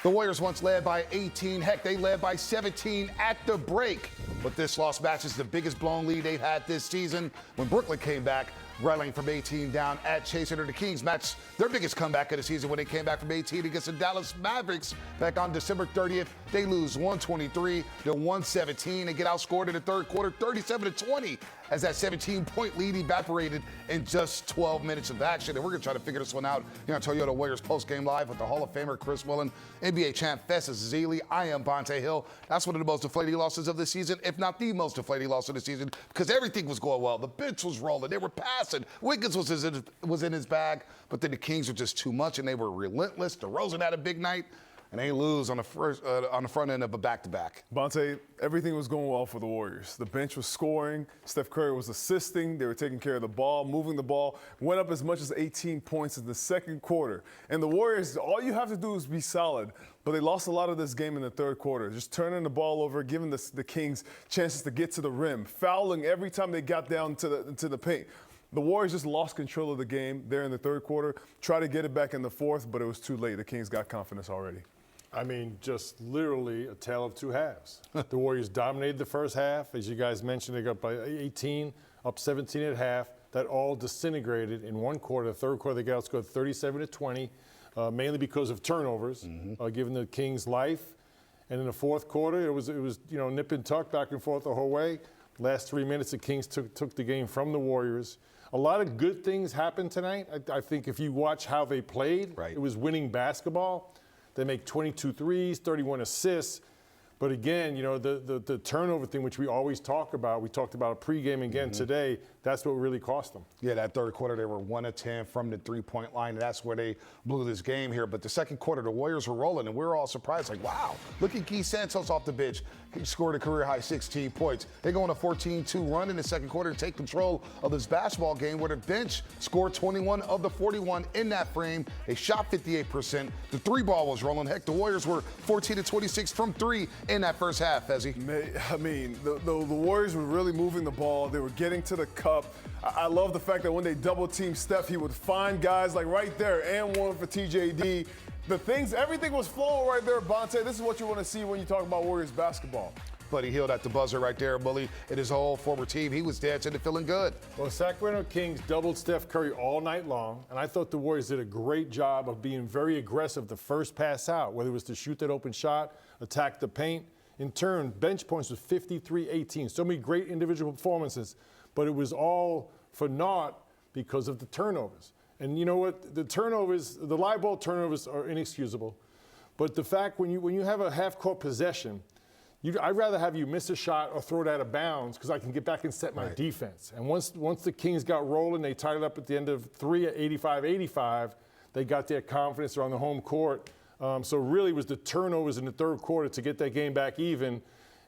The Warriors once led by 18. Heck, they led by 17 at the break. But this loss matches the biggest blown lead they've had this season when Brooklyn came back, rallying from 18 down at Chase Center. The Kings matched their biggest comeback of the season when they came back from 18 against the Dallas Mavericks back on December 30th. They lose 123 to 117 and get outscored in the third quarter 37-20 as that 17-point lead evaporated in just 12 minutes of action. And we're going to try to figure this one out here on Toyota Warriors Postgame Live with the Hall of Famer Chris Whelan, NBA champ Festus Ezeli. I am Bonte Hill. That's one of the most deflating losses of the season, if not the most deflating loss of the season, because everything was going well. The bench was rolling. They were passing. Wiggins was in his bag, but then the Kings were just too much, and they were relentless. DeRozan had a big night, and they lose on the front end of a back-to-back. Bonte, everything was going well for the Warriors. The bench was scoring. Steph Curry was assisting. They were taking care of the ball, moving the ball. Went up as much as 18 points in the second quarter. And the Warriors, all you have to do is be solid. But they lost a lot of this game in the third quarter, just turning the ball over, giving the Kings chances to get to the rim, fouling every time they got down to the paint. The Warriors just lost control of the game there in the third quarter, tried to get it back in the fourth, but it was too late. The Kings got confidence already. I mean, just literally a tale of two halves. The Warriors dominated the first half. As you guys mentioned, they got by 18, up 17 at half. That all disintegrated in one quarter. The third quarter, they got outscored 37-20, mainly because of turnovers, giving the Kings life. And in the fourth quarter, it was nip and tuck back and forth the whole way. Last 3 minutes, the Kings took the game from the Warriors. A lot of good things happened tonight. I think if you watch how they played, It was winning basketball. They make 22 threes, 31 assists. But again, the turnover thing, which we always talk about, we talked about a pregame again today, that's what really cost them. Yeah, that third quarter, they were 1 of 10 from the three-point line, and that's where they blew this game here. But the second quarter, the Warriors were rolling, and we were all surprised, like, wow, look at Keith Santos off the bench. He scored a career-high 16 points. They go on a 14-2 run in the second quarter to take control of this basketball game where the bench scored 21 of the 41 in that frame. They shot 58%. The three ball was rolling. Heck, the Warriors were 14-26 from three in that first half, Fezzi. I mean, the Warriors were really moving the ball. They were getting to the cup. I love the fact that when they double-teamed Steph, he would find guys like right there and one for TJD. Everything was flowing right there, Bonte. This is what you want to see when you talk about Warriors basketball. Buddy Hield at the buzzer right there, Bully. And his whole former team, he was dancing and feeling good. Well, Sacramento Kings doubled Steph Curry all night long, and I thought the Warriors did a great job of being very aggressive the first pass out, whether it was to shoot that open shot, attack the paint. In turn, bench points was 53-18. So many great individual performances, but it was all for naught because of the turnovers. And you know what? The turnovers, the live ball turnovers are inexcusable. But the fact when you have a half-court possession, I'd rather have you miss a shot or throw it out of bounds because I can get back and set my defense. And once the Kings got rolling, they tied it up at the end of three at 85-85. They got their confidence. They're on the home court. So really it was the turnovers in the third quarter to get that game back even.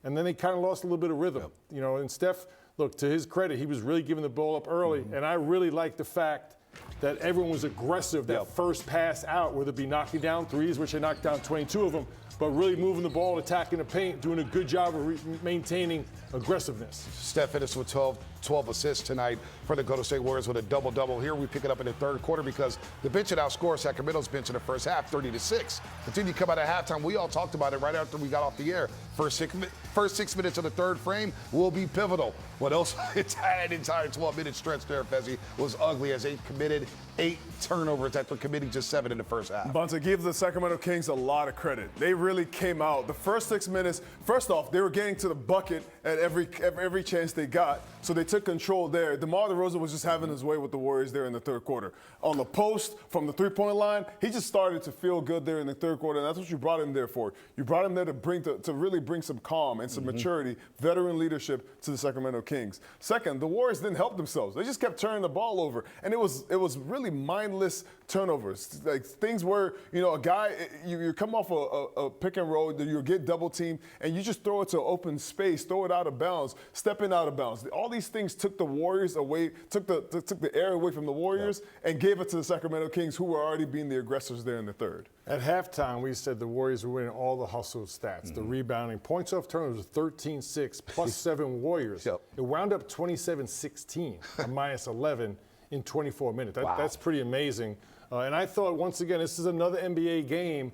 And then they kind of lost a little bit of rhythm. And Steph, look, to his credit, he was really giving the ball up early. And I really like the fact that everyone was aggressive that first pass out, whether it be knocking down threes, which they knocked down 22 of them, but really moving the ball, attacking the paint, doing a good job of maintaining aggressiveness. Steph finished with 12 assists tonight for the Golden State Warriors with a double-double. Here we pick it up in the third quarter because the bench had outscored Sacramento's bench in the first half, 30-6. But then you come out at halftime. We all talked about it right after we got off the air. First 6 minutes of the third frame will be pivotal. What else? That entire 12-minute stretch there, Fezzi, was ugly as they committed 8 turnovers after committing just 7 in the first half. Bonte, give the Sacramento Kings a lot of credit. They really came out. The first 6 minutes, first off, they were getting to the bucket at every chance they got, so they took control there. DeMar DeRozan was just having his way with the Warriors there in the third quarter. On the post, from the three-point line, he just started to feel good there in the third quarter, and that's what you brought him there for. You brought him there to really bring some calm and some maturity, veteran leadership to the Sacramento Kings. Second, the Warriors didn't help themselves. They just kept turning the ball over, and it was really mindless turnovers. Like things where, a guy, you come off a pick and roll, you get double teamed, and you just throw it to open space, throw it out of bounds, stepping out of bounds. All these things took the Warriors away, took the air away from the Warriors, and gave it to the Sacramento Kings, who were already being the aggressors there in the third. At halftime, we said the Warriors were winning all the hustle stats, the rebounding. Points off turnovers 13-6, plus 7 Warriors. It wound up 27-16, a minus 11 in 24 minutes. That's pretty amazing. And I thought, once again, this is another NBA game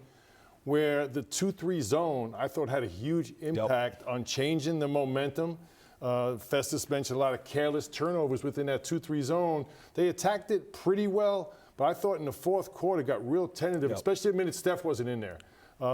where the 2-3 zone, I thought, had a huge impact on changing the momentum. Festus mentioned a lot of careless turnovers within that 2-3 zone. They attacked it pretty well, but I thought in the fourth quarter got real tentative, especially the minute Steph wasn't in there.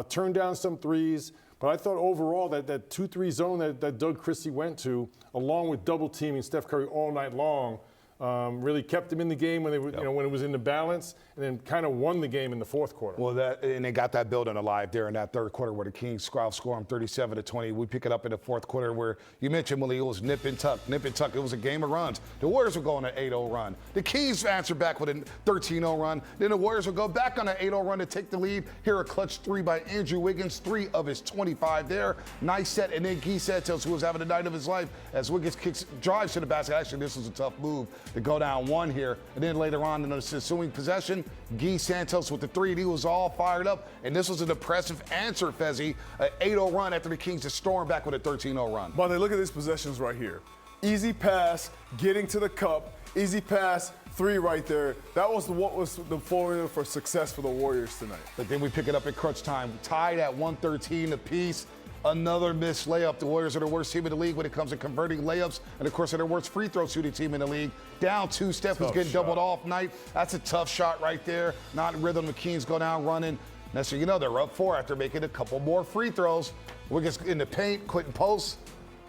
Turned down some threes, but I thought overall that 2-3 zone that Doug Christie went to, along with double teaming Steph Curry all night long, really kept them in the game when they were, when it was in the balance, and then kind of won the game in the fourth quarter. Well, and they got that building alive there in that third quarter where the Kings score them 37-20. We pick it up in the fourth quarter where you mentioned, Malik, it was nip and tuck. It was a game of runs. The Warriors were going an 8-0 run. The Kings answered back with a 13-0 run. Then the Warriors would go back on an 8-0 run to take the lead. Here a clutch three by Andrew Wiggins, 3 of his 25 there. Nice set, and then Guy Santos, who was having the night of his life, as Wiggins drives to the basket. Actually, this was a tough move to go down one here. And then later on in the ensuing possession, Guy Santos with the 3, and he was all fired up. And this was an impressive answer, Fezzi. An 8-0 run after the Kings just stormed back with a 13-0 run. But look at these possessions right here. Easy pass, getting to the cup, easy pass, 3 right there. That was what was the formula for success for the Warriors tonight. But then we pick it up at crunch time, tied at 113 apiece. Another missed layup. The Warriors are the worst team in the league when it comes to converting layups, and of course they're the worst free throw shooting team in the league. Down 2, Steph was getting doubled off night. That's a tough shot right there. Not in rhythm. The Kings go down running. Next thing you know, they're up 4 after making a couple more free throws. Wiggins in the paint, Quentin post.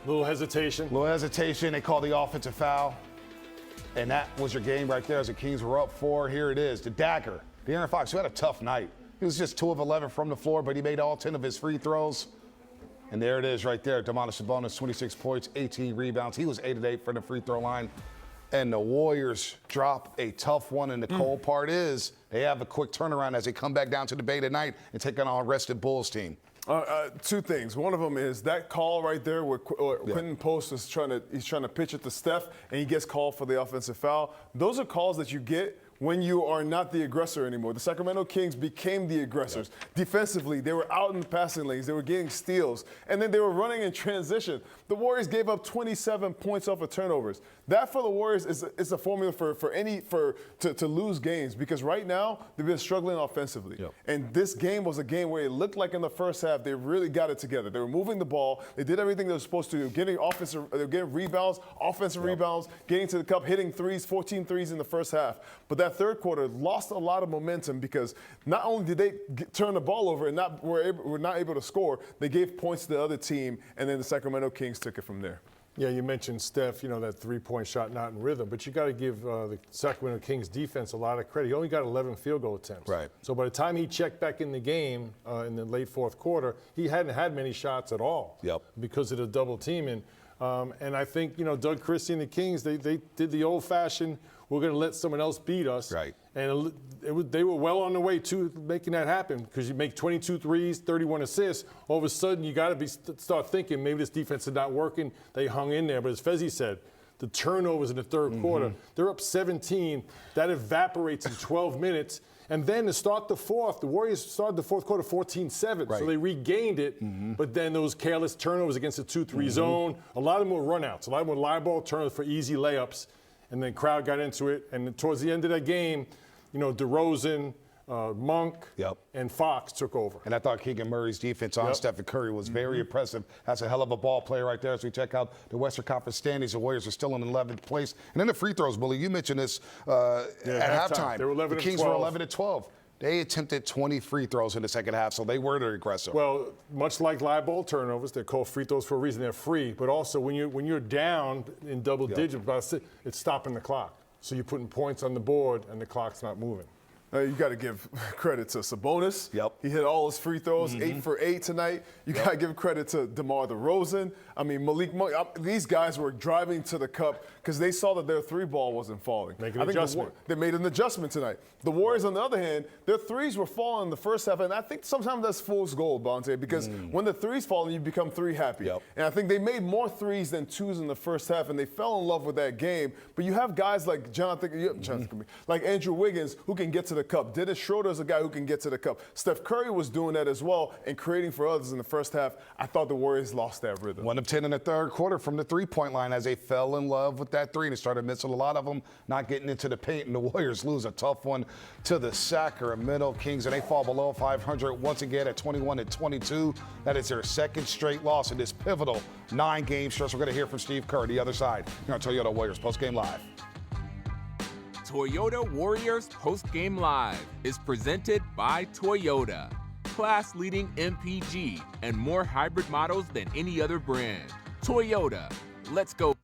Little hesitation. They call the offensive foul. And that was your game right there as the Kings were up 4. Here it is, the dagger. De'Aaron Fox, who had a tough night. He was just 2 of 11 from the floor, but he made all 10 of his free throws. And there it is right there. Domantas Sabonis, 26 points, 18 rebounds. He was 8 of 8 from the free throw line. And the Warriors drop a tough one. And the cold part is they have a quick turnaround as they come back down to the Bay tonight and take on a rested Bulls team. 2 things. One of them is that call right there where Quentin Post is trying to pitch it to Steph, and he gets called for the offensive foul. Those are calls that you get when you are not the aggressor anymore. The Sacramento Kings became the aggressors. Defensively, they were out in the passing lanes. They were getting steals. And then they were running in transition. The Warriors gave up 27 points off of turnovers. That for the Warriors is a formula to lose games, because right now they've been struggling offensively. And this game was a game where it looked like in the first half they really got it together. They were moving the ball. They did everything they were supposed to do, getting rebounds, offensive rebounds, getting to the cup, hitting threes, 14 threes in the first half. But that third quarter lost a lot of momentum because not only did they turn the ball over and were not able to score, they gave points to the other team, and then the Sacramento Kings took it from there. Yeah, you mentioned Steph, that 3-point shot not in rhythm, but you got to give the Sacramento Kings defense a lot of credit. He only got 11 field goal attempts. Right. So by the time he checked back in the game in the late fourth quarter, he hadn't had many shots at all. Because of the double teaming. And I think, Doug Christie and the Kings, they did the old-fashioned, we're going to let someone else beat us. Right. And they were well on the way to making that happen, because you make 22 threes, 31 assists. All of a sudden, you got to start thinking maybe this defense is not working. They hung in there. But as Fezzi said, the turnovers in the third quarter, they're up 17. That evaporates in 12 minutes. And then to start the fourth, the Warriors started the fourth quarter 14-7. So they regained it, but then those careless turnovers against the 2-3 zone, a lot of them were runouts, a lot of them were live ball turnovers for easy layups, and then crowd got into it. And towards the end of that game, DeRozan, Monk, and Fox took over. And I thought Keegan Murray's defense on Stephen Curry was very impressive. That's a hell of a ball player right there. As we check out the Western Conference standings, the Warriors are still in 11th place. And then the free throws, Bully, you mentioned this at halftime. They were 11 the Kings were 11-12. They attempted 20 free throws in the second half, so they were the aggressor. Well, much like live ball turnovers, they're called free throws for a reason. They're free. But also, when you're down in double digits, it's stopping the clock. So you're putting points on the board, and the clock's not moving. You got to give credit to Sabonis. He hit all his free throws, 8 for 8 tonight. You got to give credit to DeMar DeRozan. I mean, Malik Monk. These guys were driving to the cup because they saw that their 3-ball wasn't falling. Make an adjustment. They made an adjustment tonight. The Warriors, on the other hand, their threes were falling in the first half, and I think sometimes that's fool's gold, Bonte, because when the threes fall, you become 3 happy. And I think they made more threes than 2s in the first half, and they fell in love with that game. But you have guys like like Andrew Wiggins who can get to the the cup. Dennis Schroeder is a guy who can get to the cup. Steph Curry was doing that as well and creating for others in the first half. I thought the Warriors lost that rhythm. 1 of 10 in the third quarter from the three-point line as they fell in love with that three and started missing a lot of them, not getting into the paint, and the Warriors lose a tough one to the Sacramento Kings, and they fall below 500 once again at 21-22. That is their second straight loss in this pivotal 9-game stretch. We're going to hear from Steve Kerr, the other side, here on Toyota Warriors Postgame Live. Toyota Warriors Postgame Live is presented by Toyota. Class-leading MPG and more hybrid models than any other brand. Toyota, let's go.